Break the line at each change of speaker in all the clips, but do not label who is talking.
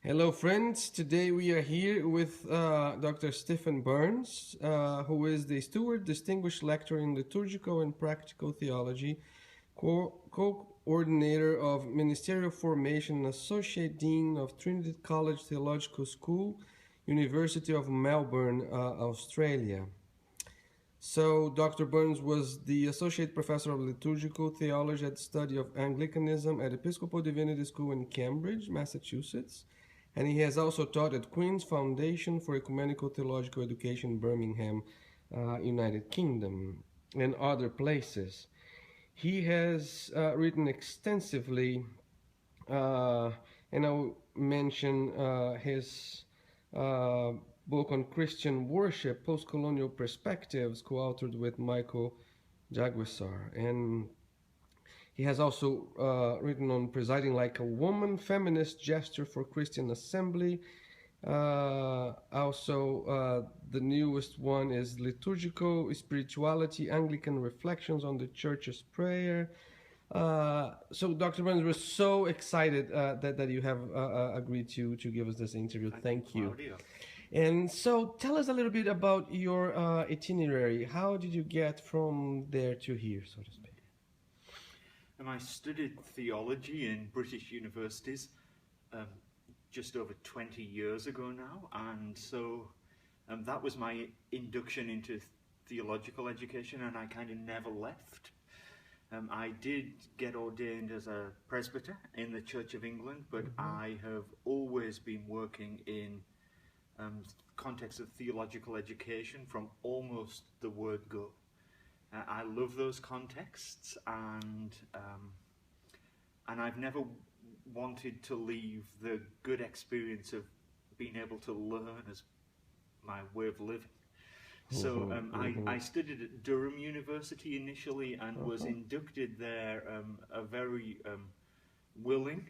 Hello, friends. Today we are here with Dr. Stephen Burns, who is the Stewart Distinguished Lecturer in Liturgical and Practical Theology, co-coordinator of Ministerial Formation and Associate Dean of Trinity College Theological School, University of Melbourne, Australia. So Dr. Burns was the Associate Professor of Liturgical Theology at the Study of Anglicanism at Episcopal Divinity School in Cambridge, Massachusetts. And he has also taught at Queen's Foundation for Ecumenical Theological Education, Birmingham, United Kingdom, and other places. He has written extensively, and I'll mention his book on Christian worship, Postcolonial Perspectives, co-authored with Michael Jaguisar. And he has also written on Presiding Like a Woman, Feminist Gesture for Christian Assembly. The newest one is Liturgical Spirituality, Anglican Reflections on the Church's Prayer. So Dr. Burns, we're so excited that you have agreed to give us this interview. Thank you. And so tell us a little bit about your itinerary. How did you get from there to here, so to speak?
I studied theology in British universities just over 20 years ago now, and so that was my induction into theological education, and I kind of never left. I did get ordained as a presbyter in the Church of England, but I have always been working in context of theological education from almost the word go. I love those contexts, and I've never wanted to leave the good experience of being able to learn as my way of living. So I studied at Durham University initially and was inducted there a very willing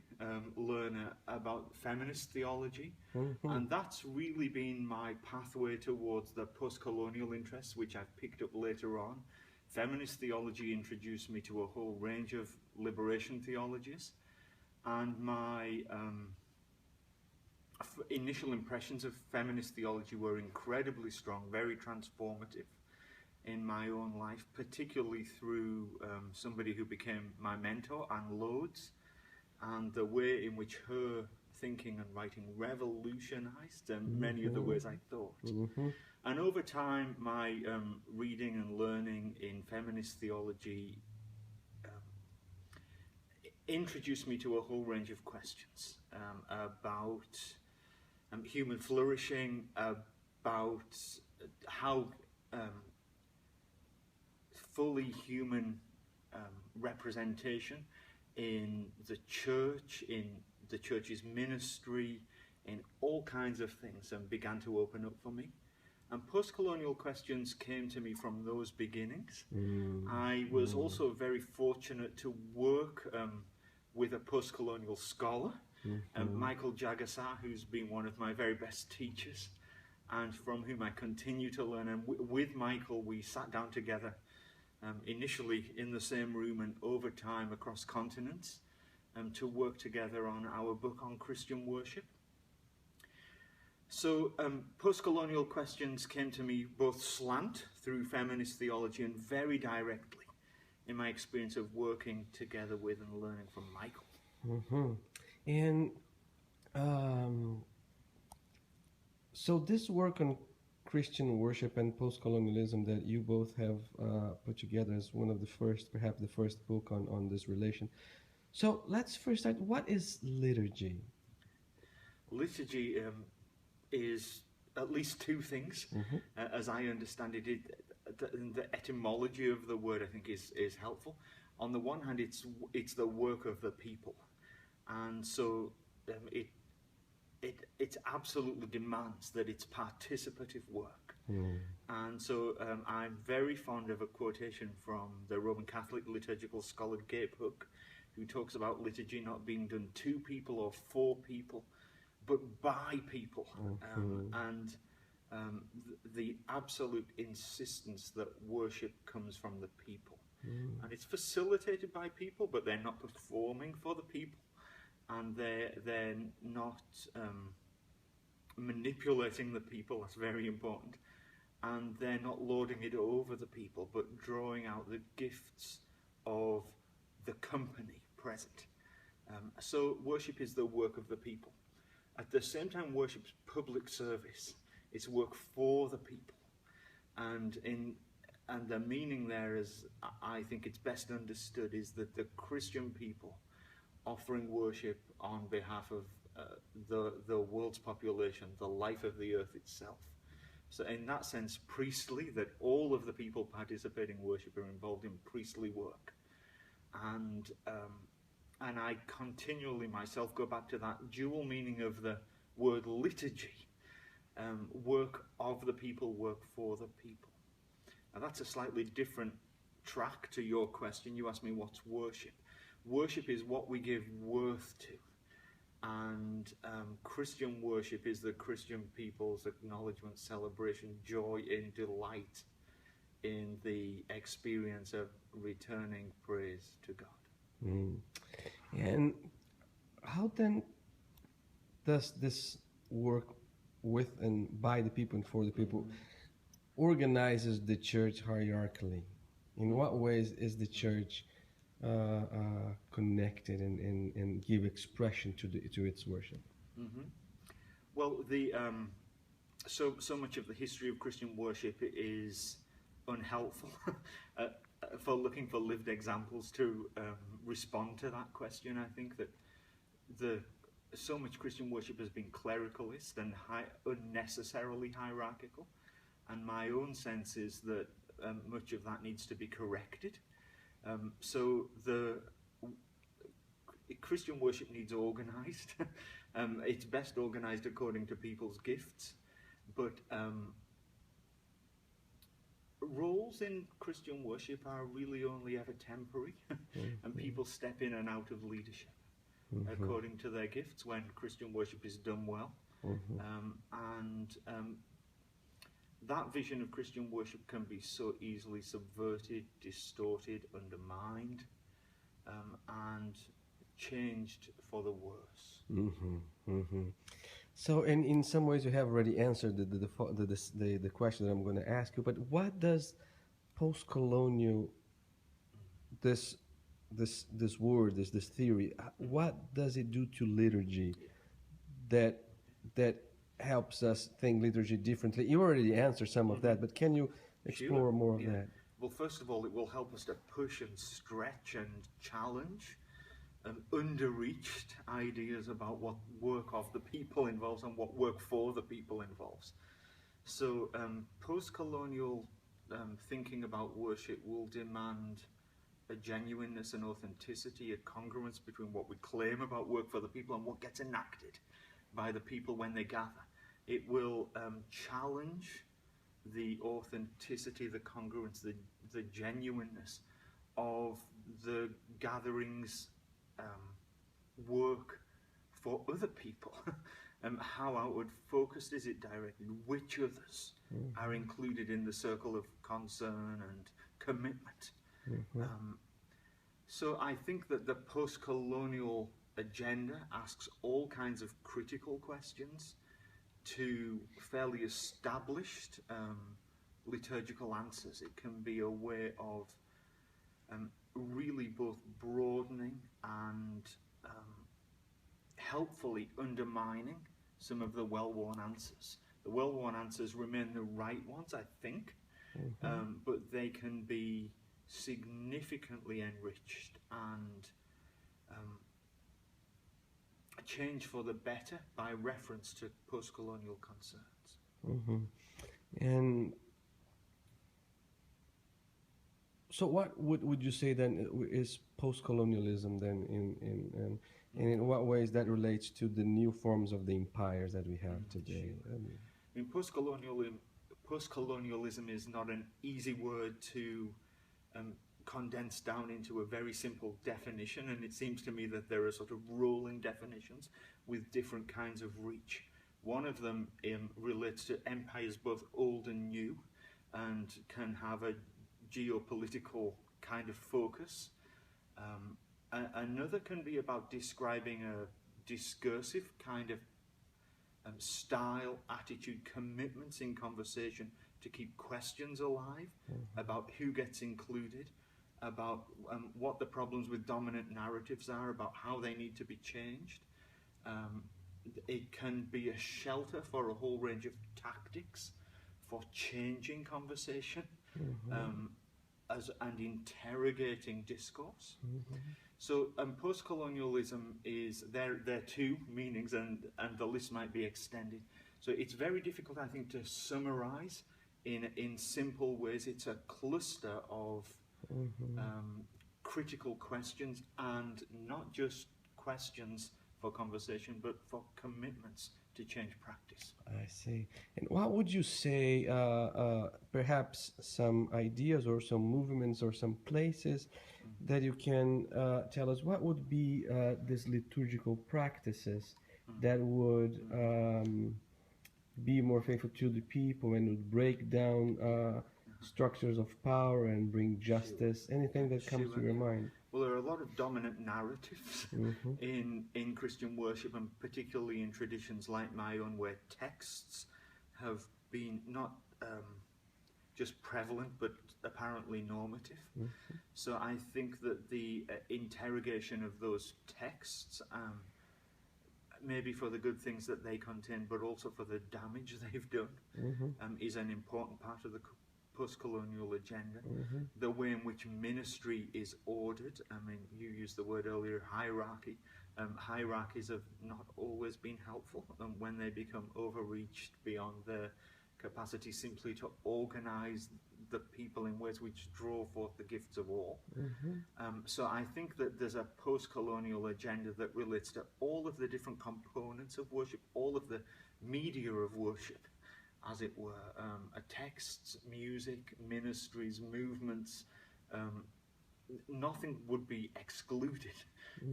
learner about feminist theology, and that's really been my pathway towards the post-colonial interests, which I've picked up later on. Feminist theology introduced me to a whole range of liberation theologies, and my initial impressions of feminist theology were incredibly strong, very transformative in my own life, particularly through somebody who became my mentor, Anne Loades, and the way in which her thinking and writing revolutionized many of the ways I thought. And over time, my reading and learning in feminist theology introduced me to a whole range of questions about human flourishing, about how fully human representation in the church, in the church's ministry, in all kinds of things, began to open up for me. And post-colonial questions came to me from those beginnings. I was also very fortunate to work with a post-colonial scholar, Michael Jaguisar, who's been one of my very best teachers, and from whom I continue to learn. And with Michael, we sat down together, initially in the same room and over time across continents, to work together on our book on Christian worship. So post-colonial questions came to me both slant through feminist theology and very directly in my experience of working together with and learning from Michael.
And so this work on Christian worship and post-colonialism that you both have put together is one of the first, perhaps the first book on this relation. So let's first start. What is liturgy?
Liturgy is at least two things, as I understand it. The etymology of the word, I think, is helpful. On the one hand, it's the work of the people, and so it absolutely demands that it's participative work. And so I'm very fond of a quotation from the Roman Catholic liturgical scholar Gabe Hook, who talks about liturgy not being done to people or for people, but by people, and the absolute insistence that worship comes from the people. And it's facilitated by people, but they're not performing for the people. and they're not manipulating the people. That's very important. And they're not lording it over the people, but drawing out the gifts of the company present. So worship is the work of the people. At the same time, worship's public service. It's work for the people. And the meaning there is, I think it's best understood, is that the Christian people offering worship on behalf of the world's population, the life of the earth itself. So in that sense, priestly, that all of the people participating in worship are involved in priestly work. And I continually myself go back to that dual meaning of the word liturgy. Work of the people, work for the people. Now that's a slightly different track to your question. You asked me what's worship. Worship is what we give worth to. And Christian worship is the Christian people's acknowledgement, celebration, joy in delight in the experience of returning praise to God.
Mm. And how then does this work with and by the people and for the people organizes the church hierarchically? In what ways is the church connected and give expression to its worship?
Mm-hmm. Well, so much of the history of Christian worship is unhelpful for looking for lived examples to respond to that question. I think that so much Christian worship has been clericalist and unnecessarily hierarchical, and my own sense is that much of that needs to be corrected. So the Christian worship needs organized. It's best organized according to people's gifts, but roles in Christian worship are really only ever temporary, and people step in and out of leadership according to their gifts when Christian worship is done well. That vision of Christian worship can be so easily subverted, distorted, undermined, and changed for the worse.
So, in some ways, you have already answered the question that I'm going to ask you. But what does postcolonial, this word, this theory, what does it do to liturgy that helps us think liturgy differently? You already answered some of that, but can you explore more of that?
Well, first of all, it will help us to push and stretch and challenge underreached ideas about what work of the people involves and what work for the people involves. So postcolonial thinking about worship will demand a genuineness and authenticity, a congruence between what we claim about work for the people and what gets enacted by the people when they gather. It will challenge the authenticity, the congruence, the genuineness of the gatherings work for other people. How outward focused is it directly? Which others are included in the circle of concern and commitment? So I think that the post-colonial agenda asks all kinds of critical questions to fairly established liturgical answers. It can be a way of really both broadening and helpfully undermining some of the well-worn answers. The well-worn answers remain the right ones, I think, but they can be significantly enriched and changed for the better by reference to post-colonial concerns.
And so what would you say then is post-colonialism then and in what ways that relates to the new forms of the empires that we have today?
I mean, post-colonialism is not an easy word to condense down into a very simple definition, and it seems to me that there are sort of rolling definitions with different kinds of reach. One of them relates to empires both old and new and can have a geopolitical kind of focus. Another can be about describing discursive kind of style, attitude, commitments in conversation to keep questions alive about who gets included, about what the problems with dominant narratives are, about how they need to be changed. It can be a shelter for a whole range of tactics for changing conversation and interrogating discourse. So postcolonialism is, there are two meanings, and the list might be extended. So it's very difficult, I think, to summarize in simple ways. It's a cluster of critical questions, and not just questions for conversation, but for commitments to change practice.
I see. And what would you say, perhaps some ideas or some movements or some places that you can tell us what would be these liturgical practices that would be more faithful to the people and would break down structures of power and bring justice? Anything that comes to your mind?
Well, there are a lot of dominant narratives in Christian worship, and particularly in traditions like my own, where texts have been not just prevalent, but apparently normative. So I think that the interrogation of those texts, maybe for the good things that they contain, but also for the damage they've done, is an important part of the postcolonial agenda. The way in which ministry is ordered, I mean, you used the word earlier, hierarchy. Hierarchies have not always been helpful, and when they become overreached beyond their capacity simply to organize the people in ways which draw forth the gifts of all. So I think that there's a post-colonial agenda that relates to all of the different components of worship, all of the media of worship, as it were, texts, music, ministries, movements. Nothing would be excluded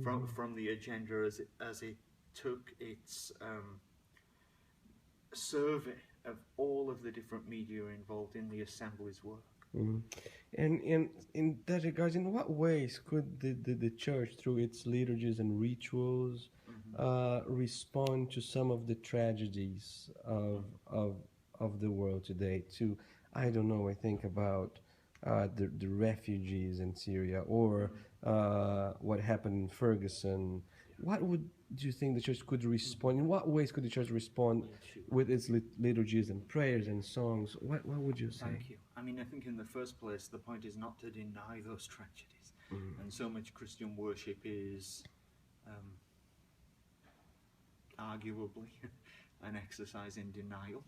from the agenda as it took its survey of all of the different media involved in the assembly's work.
And in that regard, in what ways could the church, through its liturgies and rituals, respond to some of the tragedies of the world today? To, I don't know, I think about the refugees in Syria, or what happened in Ferguson. What would do you think the church could respond? In what ways could the church respond with its liturgies and prayers and songs? What would you say?
Thank you. I mean, I think in the first place, the point is not to deny those tragedies. And so much Christian worship is arguably an exercise in denial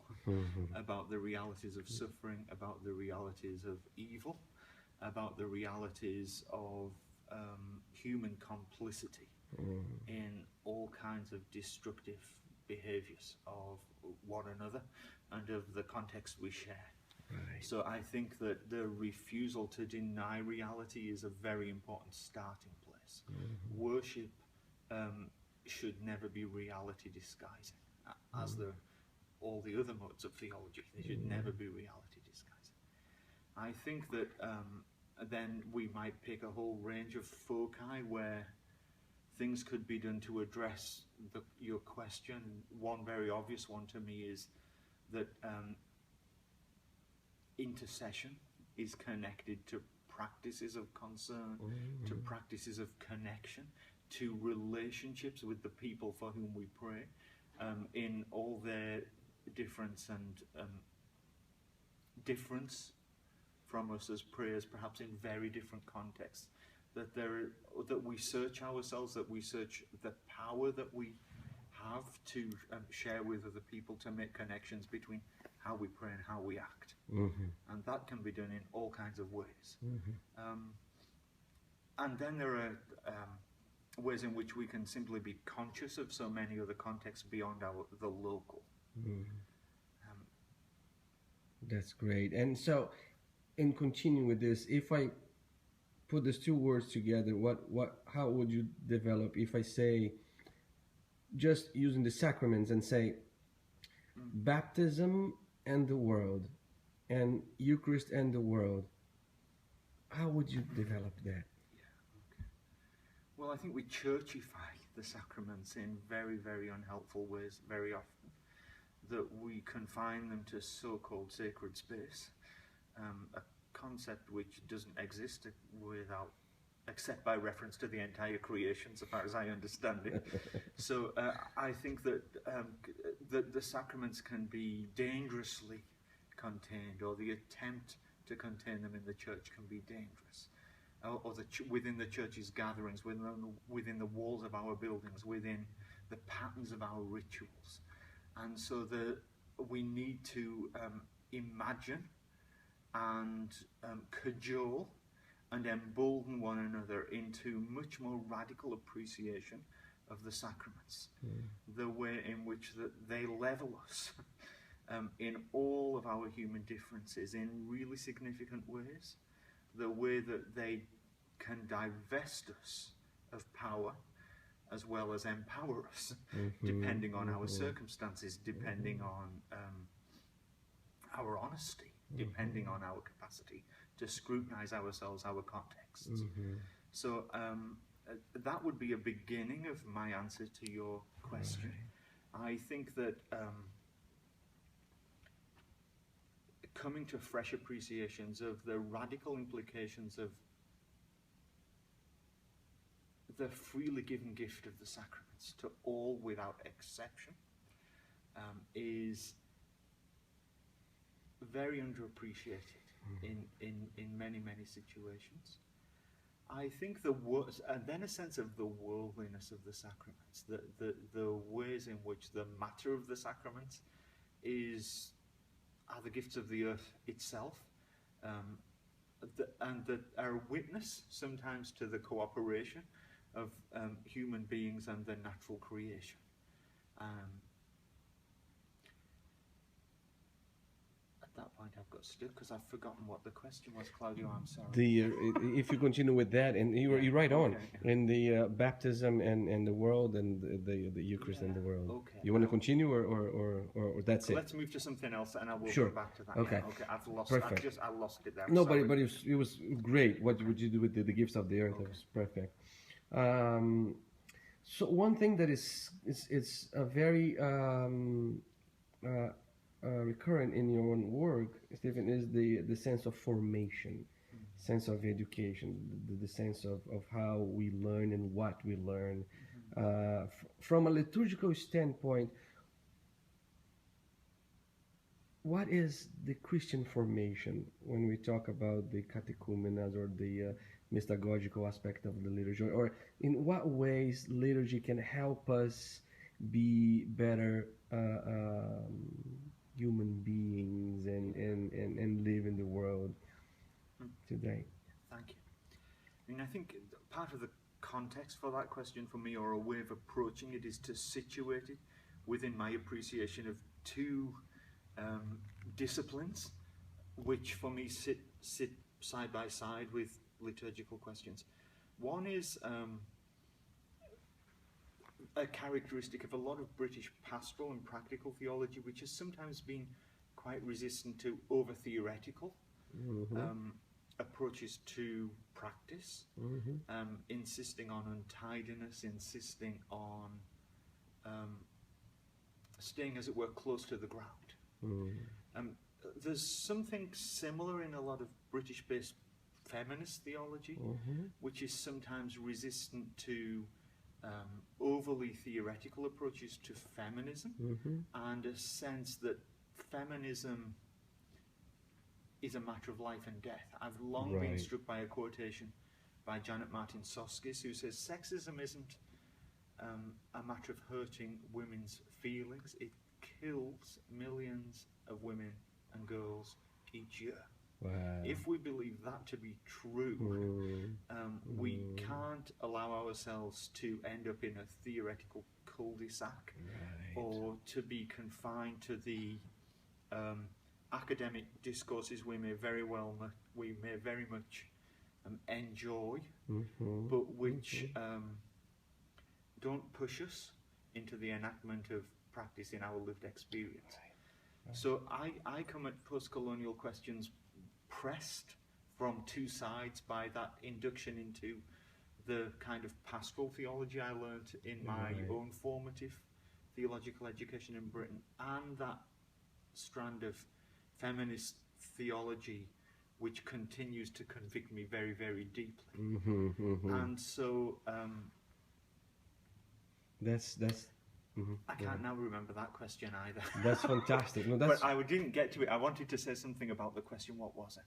about the realities of suffering, about the realities of evil, about the realities of human complicity in all kinds of destructive behaviors of one another and of the context we share. So I think that the refusal to deny reality is a very important starting place. Worship should never be reality disguising, as all the other modes of theology. They should never be reality disguising. I think that then we might pick a whole range of foci where things could be done to address your question. One very obvious one to me is that intercession is connected to practices of concern, to practices of connection, to relationships with the people for whom we pray, in all their difference and difference from us as prayers, perhaps in very different contexts. That we search ourselves, that we search the power that we have to share with other people, to make connections between how we pray and how we act. And that can be done in all kinds of ways. And then there are ways in which we can simply be conscious of so many other contexts beyond the local.
That's great. And so, in continuing with this, if I put these two words together, how would you develop if I say, just using the sacraments and say, baptism and the world, and Eucharist and the world? How would you develop that?
Well, I think we churchify the sacraments in very, very unhelpful ways very often, that we confine them to so-called sacred space, a concept which doesn't exist except by reference to the entire creation, so far as I understand it. So I think that the sacraments can be dangerously contained, or the attempt to contain them in the church can be dangerous, or within the church's gatherings, within the walls of our buildings, within the patterns of our rituals. And so we need to imagine and cajole and embolden one another into much more radical appreciation of the sacraments, the way in which they level us in all of our human differences in really significant ways, the way that they can divest us of power as well as empower us, depending on our circumstances, depending on our honesty, depending on our capacity to scrutinize ourselves, our contexts. So that would be a beginning of my answer to your question. I think that coming to fresh appreciations of the radical implications of the freely given gift of the sacraments to all without exception is very underappreciated in many, many situations. I think and then a sense of the worldliness of the sacraments, the ways in which the matter of the sacraments are the gifts of the earth itself, and that are a witness sometimes to the cooperation of human beings and the natural creation. At that point I've got stuck because I've forgotten what the question was, Claudio, I'm sorry.
If you continue with that, and you're right on, in the baptism and the world and the Eucharist and the world.
Okay.
You want to continue or that's it?
Let's move to something else and I will
Sure.
come back to that.
Okay.
Yeah, okay. I lost it there.
No,
sorry.
but it was great. What would you do with the gifts of the earth? It was perfect. So one thing that is a very recurrent in your own work, Stephen, is the sense of formation, sense of education, the sense of how we learn and what we learn. From a liturgical standpoint, what is the Christian formation when we talk about the catechumenas or the mystagogical aspect of the liturgy, or in what ways liturgy can help us be better human beings and live in the world today?
Thank you. I mean, I think part of the context for that question for me, or a way of approaching it, is to situate it within my appreciation of two disciplines, which for me sit side by side with liturgical questions. One is a characteristic of a lot of British pastoral and practical theology, which has sometimes been quite resistant to over-theoretical approaches to practice, insisting on untidiness, insisting on staying, as it were, close to the ground. There's something similar in a lot of British-based feminist theology, which is sometimes resistant to overly theoretical approaches to feminism, and a sense that feminism is a matter of life and death. I've long been struck by a quotation by Janet Martin Soskis, who says sexism isn't a matter of hurting women's feelings, it kills millions of women and girls each year.
Wow.
If we believe that to be true, we can't allow ourselves to end up in a theoretical cul-de-sac, or to be confined to the academic discourses we may very much enjoy, but which don't push us into the enactment of practice in our lived experience. So I come at postcolonial questions pressed from two sides by that induction into the kind of pastoral theology I learnt in my own formative theological education in Britain, and that strand of feminist theology which continues to convict me very, very deeply. And so
that's
I can't now remember that question either.
That's fantastic. No, that's
but I didn't get to it. I wanted to say something about the question. What was it?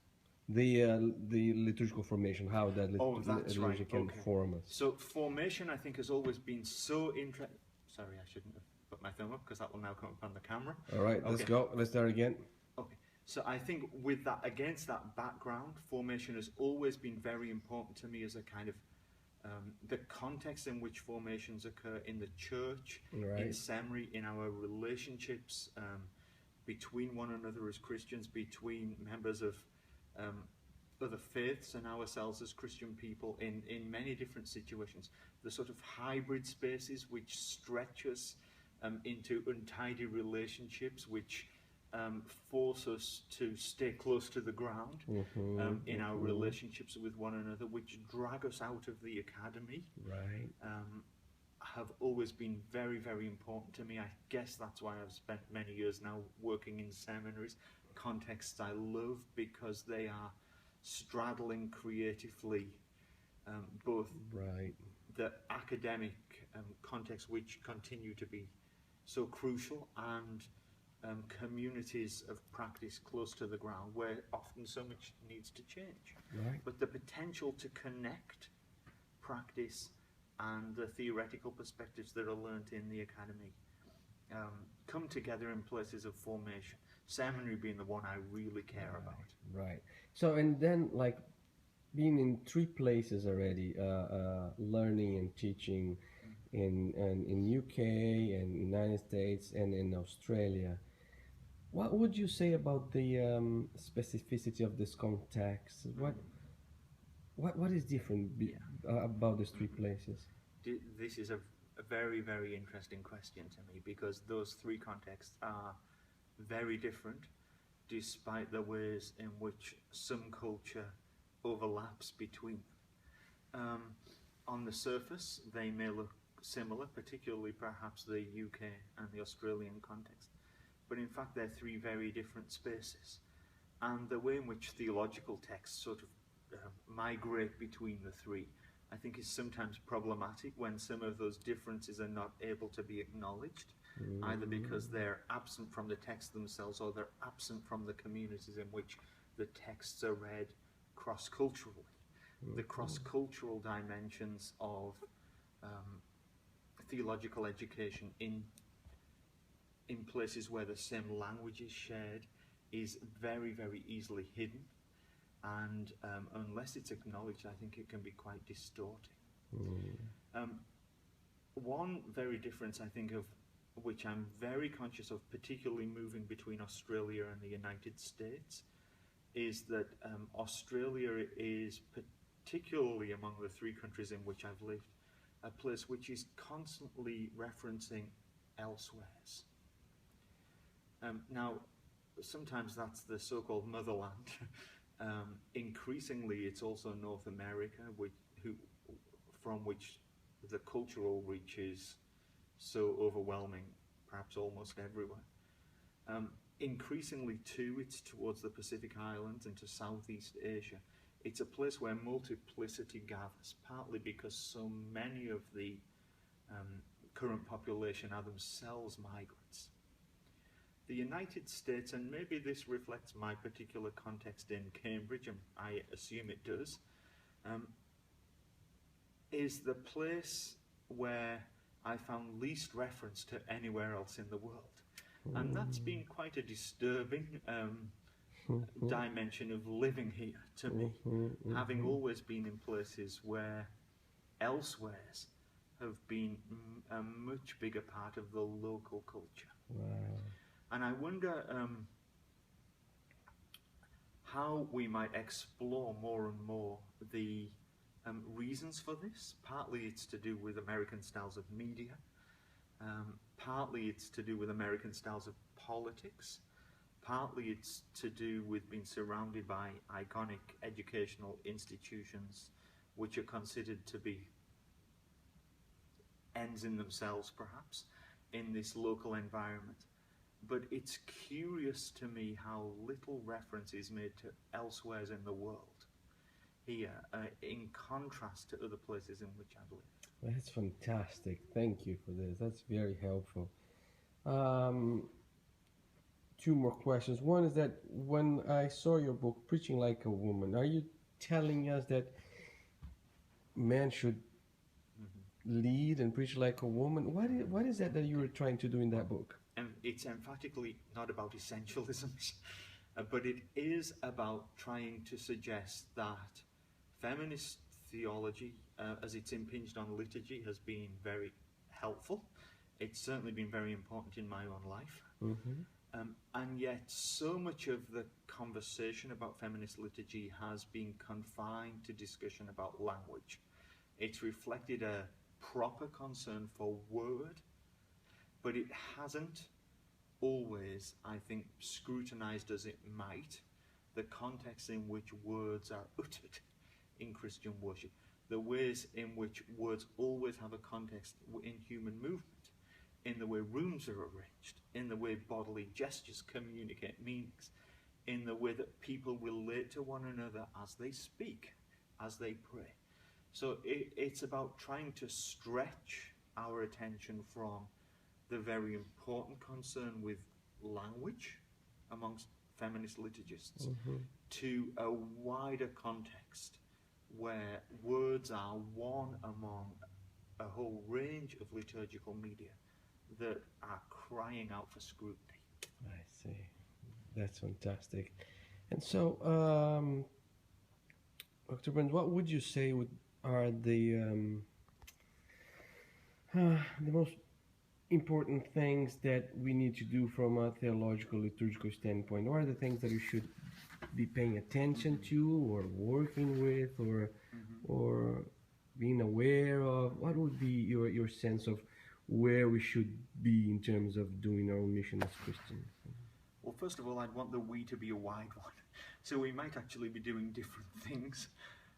the liturgical formation, how that liturgy can form us.
So formation, I think, has always been so interesting. Sorry, I shouldn't have put my thumb up because that will now come up on the camera.
All right, let's go. Let's start again.
Okay. So I think with that, against that background, formation has always been very important to me as a kind of the context in which formations occur in the church, in seminary, in our relationships between one another as Christians, between members of other faiths and ourselves as Christian people in many different situations. The sort of hybrid spaces which stretch us into untidy relationships, which force us to stay close to the ground in our relationships with one another, which drag us out of the academy, have always been very, very important to me. I guess that's why I've spent many years now working in seminaries, contexts I love because they are straddling creatively both the academic context, which continue to be so crucial, and communities of practice close to the ground where often so much needs to change. But the potential to connect practice and the theoretical perspectives that are learnt in the academy come together in places of formation. Seminary being the one I really care about.
So, and then like being in 3 places already, learning and teaching in UK and United States and in Australia. What would you say about the specificity of this context? What is different about these 3 places?
This is a very, very interesting question to me, because those 3 contexts are very different, despite the ways in which some culture overlaps between them. On the surface, they may look similar, particularly perhaps the UK and the Australian context. But in fact, they're 3 very different spaces. And the way in which theological texts sort of migrate between the 3, I think, is sometimes problematic when some of those differences are not able to be acknowledged, either because they're absent from the text themselves or they're absent from the communities in which the texts are read cross-culturally. The cross-cultural dimensions of theological education in places where the same language is shared is very, very easily hidden, and unless it's acknowledged, I think it can be quite distorting. One very difference, I think, of which I'm very conscious of, particularly moving between Australia and the United States, is that Australia is, particularly among the 3 countries in which I've lived, a place which is constantly referencing elsewheres. Now, sometimes that's the so-called motherland. Increasingly, it's also North America, from which the cultural reach is so overwhelming, perhaps almost everywhere. Increasingly, too, it's towards the Pacific Islands and to Southeast Asia. It's a place where multiplicity gathers, partly because so many of the current population are themselves migrants. The United States, and maybe this reflects my particular context in Cambridge, and I assume it does, is the place where I found least reference to anywhere else in the world. And that's been quite a disturbing dimension of living here to me, having always been in places where elsewheres have been a much bigger part of the local culture. And I wonder how we might explore more and more the reasons for this. Partly it's to do with American styles of media. Partly it's to do with American styles of politics. Partly it's to do with being surrounded by iconic educational institutions which are considered to be ends in themselves, perhaps, in this local environment. But it's curious to me how little reference is made to elsewheres in the world here, in contrast to other places in which I've lived.
That's fantastic. Thank you for this. That's very helpful. Two more questions. One is that when I saw your book, Preaching Like a Woman, are you telling us that men should lead and preach like a woman? What is that you were trying to do in that book?
And it's emphatically not about essentialisms, but it is about trying to suggest that feminist theology, as it's impinged on liturgy, has been very helpful. It's certainly been very important in my own life. And yet so much of the conversation about feminist liturgy has been confined to discussion about language. It's reflected a proper concern for word, but it hasn't always, I think, scrutinized as it might the context in which words are uttered in Christian worship, the ways in which words always have a context in human movement, in the way rooms are arranged, in the way bodily gestures communicate meanings, in the way that people relate to one another as they speak, as they pray. So it's about trying to stretch our attention from the very important concern with language amongst feminist liturgists to a wider context where words are one among a whole range of liturgical media that are crying out for scrutiny.
I see. That's fantastic. And so, Dr. Burns, what would you say are the most important things that we need to do from a theological, liturgical standpoint? What are the things that we should be paying attention to, or working with, or being aware of? What would be your sense of where we should be in terms of doing our mission as Christians?
Well, first of all, I'd want the we to be a wide one. So we might actually be doing different things.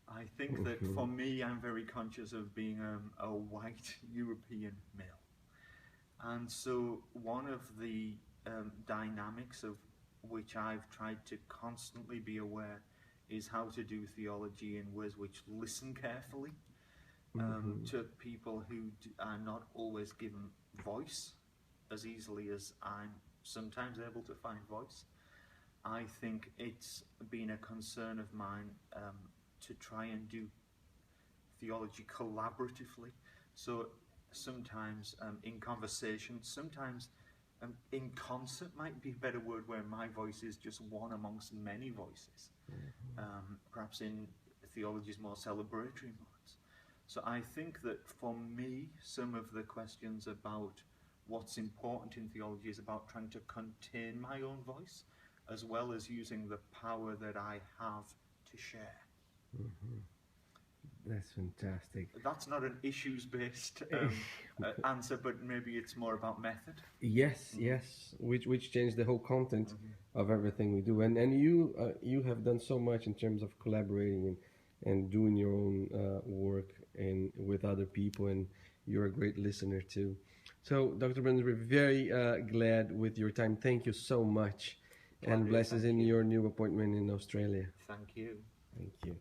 I think that for me, I'm very conscious of being a white European male. And so one of the dynamics of which I've tried to constantly be aware is how to do theology in ways which listen carefully to people who are not always given voice as easily as I'm sometimes able to find voice. I think it's been a concern of mine to try and do theology collaboratively. So sometimes in conversation, sometimes in concert might be a better word, where my voice is just one amongst many voices. Perhaps in theology's more celebratory modes. So I think that for me, some of the questions about what's important in theology is about trying to contain my own voice, as well as using the power that I have to share.
That's fantastic.
That's not an issues-based answer, but maybe it's more about method.
Yes, which changed the whole content of everything we do. And you have done so much in terms of collaborating and doing your own work and with other people, and you're a great listener too. So, Dr. Burns, we're very glad with your time. Thank you so much, and blessings in your new appointment in Australia.
Thank you.
Thank you.